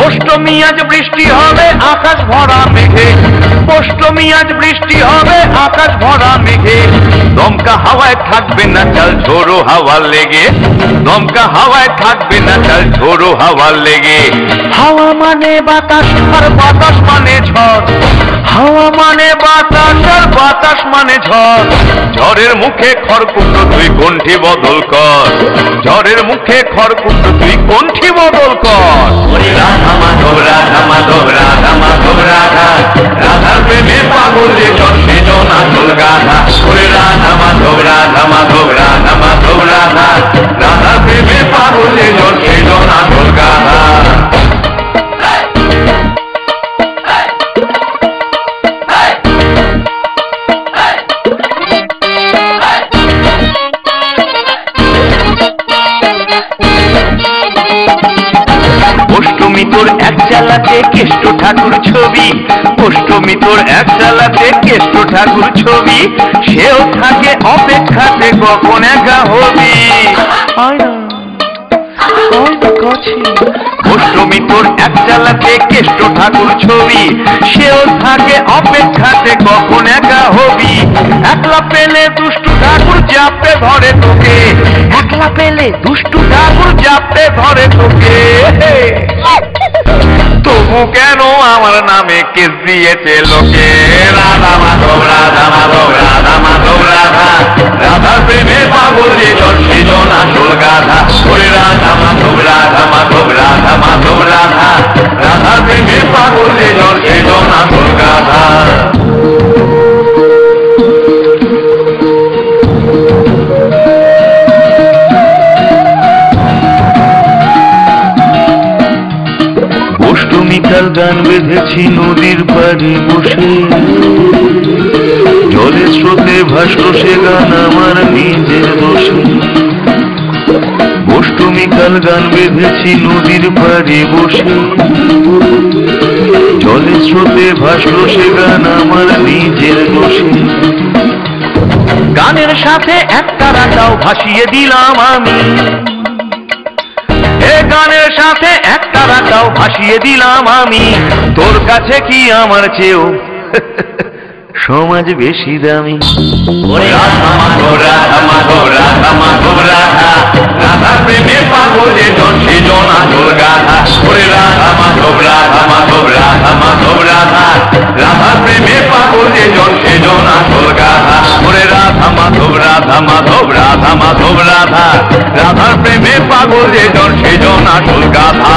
অষ্টমী আজ বৃষ্টি হবে আকাশ ভরা মেঘে, অষ্টমী আজ বৃষ্টি হবে আকাশ ভরা মেঘে, দমকা হাওয়ায় থাকবে না চাল ঝোড়ো হাওয়া লেগে, দমকা হাওয়ায় থাকবে না চাল ঝোড়ো হাওয়া লেগে। হাওয়া মানে বাতাস আর বাতাস মানে ঝড়, হাওয়া মানে বাতাস আর বাতাস মানে ঝড়, ঝড়ের মুখে খড়কুটো তুই কণ্ঠি বদল কর, ঝড়ের মুখে খড়কুটো তুই কণ্ঠি বদল কর। রাধা মাধব রাধা মাধব রাধা মাধব রাধা, রাধার প্রেমে পাগল যে জন সেজন আসল গাধা। ওরে রাধা মাধব রাধা মাধব রাধা মাধব রাধা, রাধার প্রেমে পাগল যে জন সেজন আসল গাধা। অষ্টমী তোর এক চালাতে কেষ্ট ঠাকুর ছবি, অষ্টমী তোর এক চালাতে কেষ্ট ঠাকুর ছবি, সেও থাকে অপেক্ষাতে কখন একা হবি। অষ্টমী তোর এক চালাতে কেষ্ট ঠাকুর ছবি, সেও থাকে অপেক্ষাতে কখন একা হবি। একলা পেলে দুষ্টু ঠাকুর চাপে ধরে তোকে, একলা পেলে দুষ্টু ঠাকুর চাপে ধরে তোকে। তবু কেন আমার নামে কেস দিয়েছে লোকে। রাধা মাধব রাধা মাধব রাধা মাধব রাধা, রাধার প্রেমে পাগল যে জন সেজন আসল গাধা। ওরে রাধা মাধব রাধা মাধব রাধা মাধব রাধা, রাধার প্রেমে পাগল যে জন সেজন আসল গাধা। অষ্টমীকাল গান বেঁধেছি নদীর পাড়ে বসে, জলের স্রোতে ভাসলো সে গান আমার নিজের দোষে। অষ্টমীকাল গান বেঁধেছি নদীর পাড়ে বসে, জলের স্রোতে ভাসলো সে গান আমার নিজের দোষে। গানের সাথে একটা রাটাও ভাসিয়ে দিলাম আমি, এ গানের সাথে একটা রাটাও ভাসিয়ে দিলাম আমি। তোর কাছে কি আমার চেয়েও সমাজ বেশি দামি। রাধা মাধব রাধা মাধব রাধা মাধব রাধা, রাধার প্রেমে পাগল যে জন সেজন আসল গাধা। ওরে রাধা মাধব রাধা মাধব রাধা মাধব রাধা, রাধার প্রেমে পাগল যে জন সেজন আসল গাধা। ওরে রাধা মাধব রাধা মাধব রাধা মাধব রাধা, রাধার প্রেমে পাগল যে জন সেজন আসল গাধা।